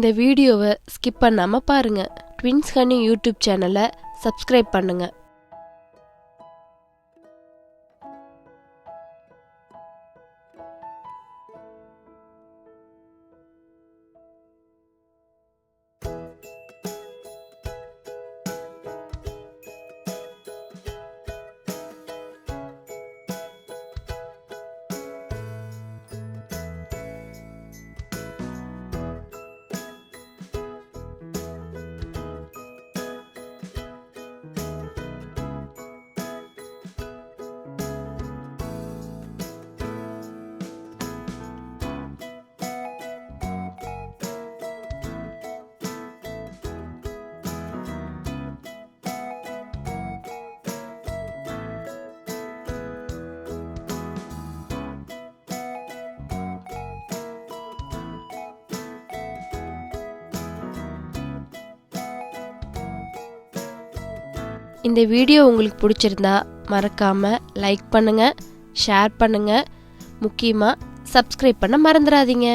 இந்த வீடியோவை ஸ்கிப் பண்ணாமல் பாருங்கள். ட்வின்ஸ் ஹனி யூடியூப் சேனலை சப்ஸ்கிரைப் பண்ணுங்கள். இந்த வீடியோ உங்களுக்கு பிடிச்சிருந்தா மறக்காமல் லைக் பண்ணுங்கள், ஷேர் பண்ணுங்கள், முக்கியமாக சப்ஸ்கிரைப் பண்ண மறந்துடாதீங்க.